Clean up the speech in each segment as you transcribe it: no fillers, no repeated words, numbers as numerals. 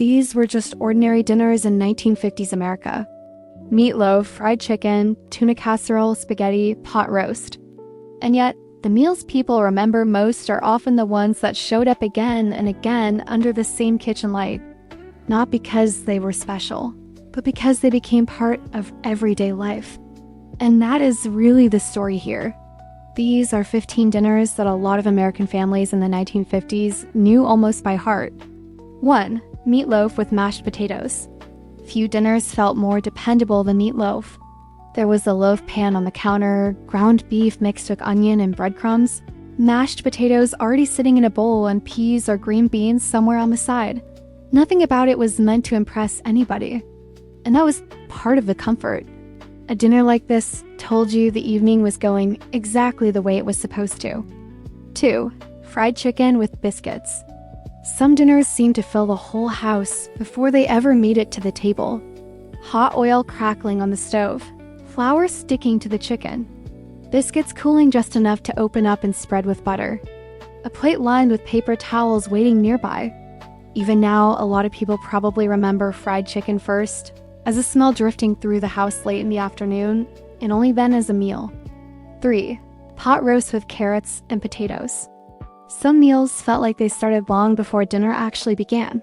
these were just ordinary dinners in 1950s America. Meatloaf, fried chicken, tuna casserole, spaghetti, pot roast. And yet, the meals people remember most are often the ones that showed up again and again under the same kitchen light. Not because they were special, but because they became part of everyday life. And that is really the story here. These are 15 dinners that a lot of American families in the 1950s knew almost by heart. 1. Meatloaf with mashed potatoes. Few dinners felt more dependable than meatloaf. There was a loaf pan on the counter, ground beef mixed with onion and breadcrumbs, mashed potatoes already sitting in a bowl, and peas or green beans somewhere on the side. Nothing about it was meant to impress anybody. And that was part of the comfort. A dinner like this told you the evening was going exactly the way it was supposed to. 2. Fried chicken with biscuits. Some dinners seemed to fill the whole house before they ever made it to the table. Hot oil crackling on the stove, flour sticking to the chicken, biscuits cooling just enough to open up and spread with butter, a plate lined with paper towels waiting nearby. Even now, a lot of people probably remember fried chicken first, as a smell drifting through the house late in the afternoon, and only then as a meal. 3. Pot roast with carrots and potatoes. Some meals felt like they started long before dinner actually began.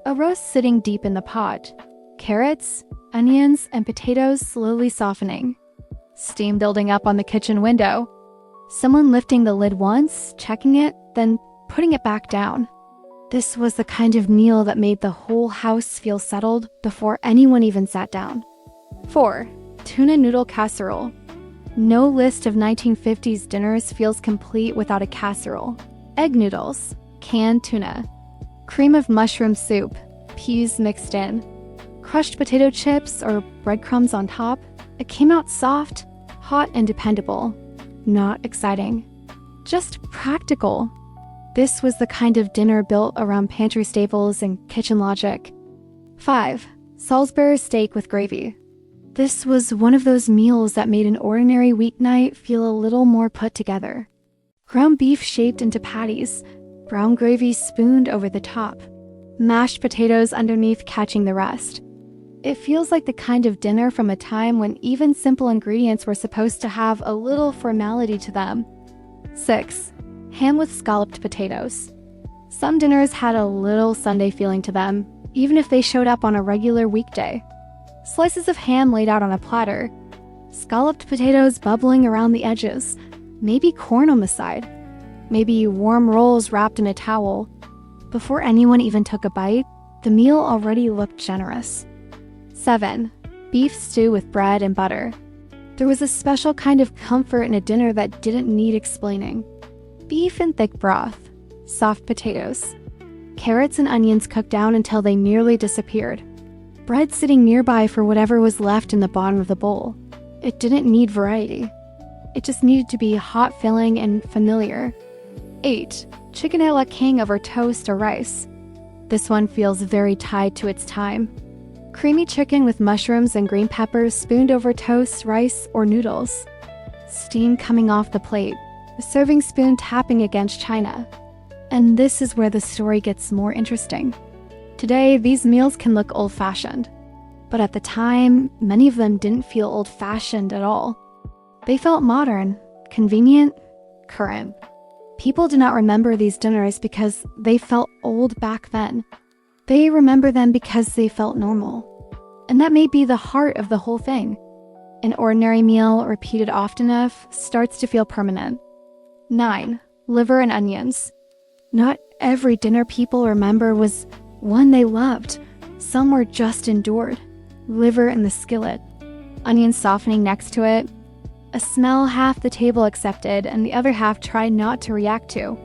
A roast sitting deep in the pot, carrots, onions, and potatoes slowly softening, steam building up on the kitchen window, someone lifting the lid once, checking it, then putting it back down. This was the kind of meal that made the whole house feel settled before anyone even sat down. 4. Tuna noodle casserole. No list of 1950s dinners feels complete without a casserole. Egg noodles, canned tuna, cream of mushroom soup, peas mixed in, crushed potato chips or breadcrumbs on top. It came out soft, hot, and dependable. Not exciting. Just practical. This was the kind of dinner built around pantry staples and kitchen logic. 5. Salisbury steak with gravy. This was one of those meals that made an ordinary weeknight feel a little more put together. Ground beef shaped into patties, brown gravy spooned over the top, mashed potatoes underneath catching the rest. It feels like the kind of dinner from a time when even simple ingredients were supposed to have a little formality to them. 6. Ham with scalloped potatoes. Some dinners had a little Sunday feeling to them, even if they showed up on a regular weekday. Slices of ham laid out on a platter, scalloped potatoes bubbling around the edges, maybe corn on the side, maybe warm rolls wrapped in a towel. Before anyone even took a bite, the meal already looked generous. 7. Beef stew with bread and butter. There was a special kind of comfort in a dinner that didn't need explaining. Beef in thick broth, soft potatoes, carrots and onions cooked down until they nearly disappeared, bread sitting nearby for whatever was left in the bottom of the bowl. It didn't need variety. It just needed to be hot, filling, and familiar. 8. Chicken a la king over toast or rice. This one feels very tied to its time. Creamy chicken with mushrooms and green peppers spooned over toast, rice, or noodles. Steam coming off the plate, a serving spoon tapping against china. And this is where the story gets more interesting. Today, these meals can look old-fashioned. But at the time, many of them didn't feel old-fashioned at all. They felt modern, convenient, current. People do not remember these dinners because they felt old back then. They remember them because they felt normal. And that may be the heart of the whole thing. An ordinary meal, repeated often enough, starts to feel permanent. 9. Liver and onions. Not every dinner people remember was one they loved. Some were just endured. Liver in the skillet, onions softening next to it, a smell half the table accepted and the other half tried not to react to.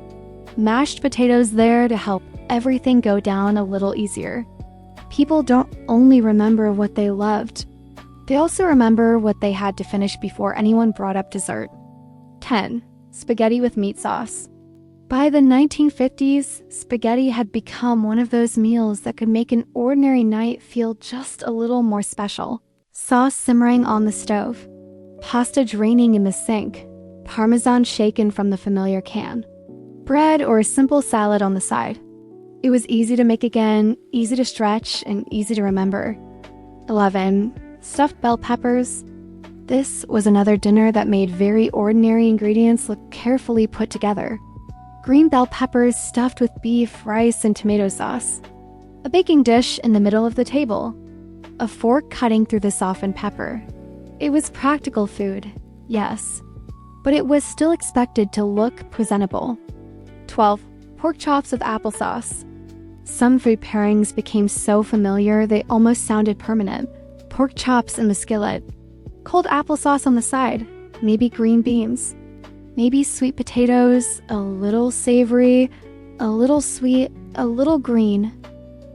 Mashed potatoes there to help everything go down a little easier. People don't only remember what they loved, they also remember what they had to finish before anyone brought up dessert. 10. Spaghetti with meat sauce. By the 1950s, spaghetti had become one of those meals that could make an ordinary night feel just a little more special. Sauce simmering on the stove, pasta draining in the sink, parmesan shaken from the familiar can, bread or a simple salad on the side. It was easy to make again, easy to stretch, and easy to remember. 11. Stuffed bell peppers. This was another dinner that made very ordinary ingredients look carefully put together. Green bell peppers stuffed with beef, rice, and tomato sauce. A baking dish in the middle of the table. A fork cutting through the softened pepper. It was practical food, yes, but it was still expected to look presentable. 12. Pork chops with applesauce. Some food pairings became so familiar they almost sounded permanent. Pork chops in the skillet. Cold applesauce on the side. Maybe green beans. Maybe sweet potatoes, a little savory, a little sweet, a little green.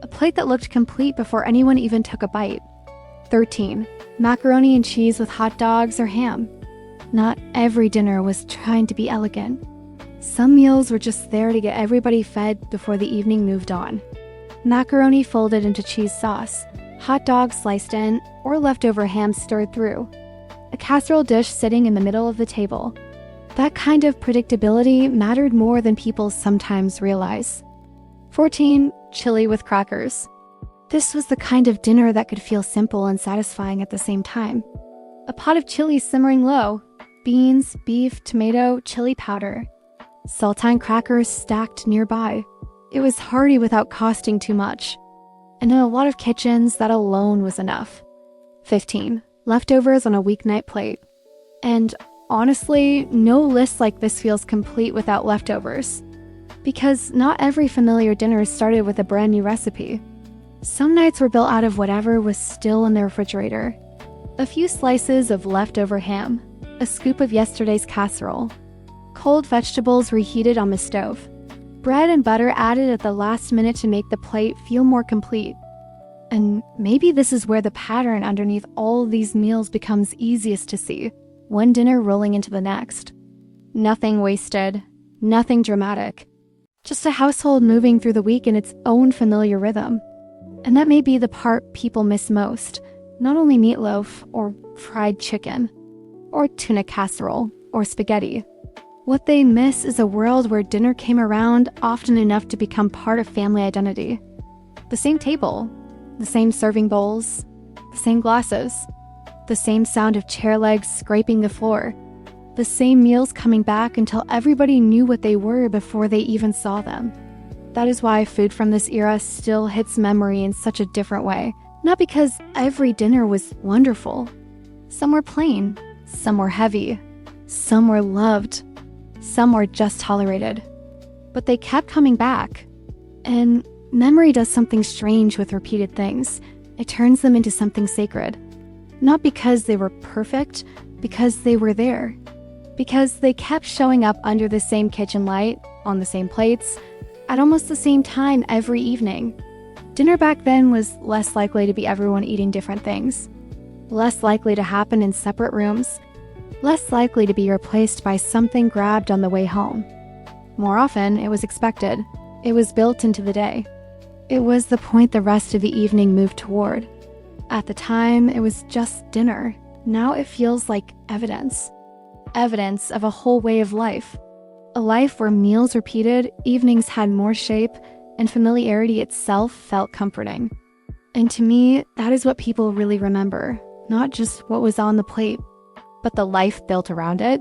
A plate that looked complete before anyone even took a bite. 13. Macaroni and cheese with hot dogs or ham. Not every dinner was trying to be elegant. Some meals were just there to get everybody fed before the evening moved on. Macaroni folded into cheese sauce, hot dogs sliced in, or leftover ham stirred through. A casserole dish sitting in the middle of the table. That kind of predictability mattered more than people sometimes realize. 14. Chili with crackers. This was the kind of dinner that could feel simple and satisfying at the same time. A pot of chili simmering low. Beans, beef, tomato, chili powder. Saltine crackers stacked nearby. It was hearty without costing too much. And in a lot of kitchens, that alone was enough. 15. Leftovers on a weeknight plate. And honestly, no list like this feels complete without leftovers. Because not every familiar dinner started with a brand new recipe. Some nights were built out of whatever was still in the refrigerator. A few slices of leftover ham. A scoop of yesterday's casserole. Cold vegetables reheated on the stove. Bread and butter added at the last minute to make the plate feel more complete. And maybe this is where the pattern underneath all these meals becomes easiest to see. One dinner rolling into the next. Nothing wasted. Nothing dramatic. Just a household moving through the week in its own familiar rhythm. And that may be the part people miss most. Not only meatloaf or fried chicken, or tuna casserole, or spaghetti. What they miss is a world where dinner came around often enough to become part of family identity. The same table, the same serving bowls, the same glasses, the same sound of chair legs scraping the floor, the same meals coming back until everybody knew what they were before they even saw them. That is why food from this era still hits memory in such a different way. Not because every dinner was wonderful. Some were plain, some were heavy, some were loved, some were just tolerated. But they kept coming back. And memory does something strange with repeated things. It turns them into something sacred. Not because they were perfect, because they were there. Because they kept showing up under the same kitchen light, on the same plates, at almost the same time every evening. Dinner back then was less likely to be everyone eating different things. Less likely to happen in separate rooms, less likely to be replaced by something grabbed on the way home. More often, it was expected. It was built into the day. It was the point the rest of the evening moved toward. At the time, it was just dinner. Now it feels like evidence. Evidence of a whole way of life. A life where meals repeated, evenings had more shape, and familiarity itself felt comforting. And to me, that is what people really remember. Not just what was on the plate, but the life built around it.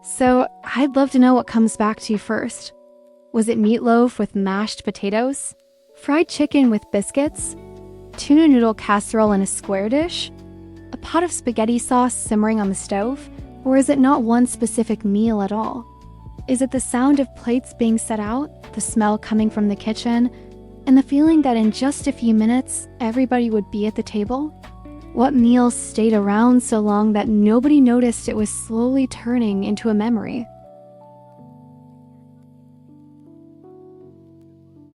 So I'd love to know what comes back to you first. Was it meatloaf with mashed potatoes? Fried chicken with biscuits? Tuna noodle casserole in a square dish? A pot of spaghetti sauce simmering on the stove? Or is it not one specific meal at all? Is it the sound of plates being set out, the smell coming from the kitchen, and the feeling that in just a few minutes, everybody would be at the table? What meal stayed around so long that nobody noticed it was slowly turning into a memory?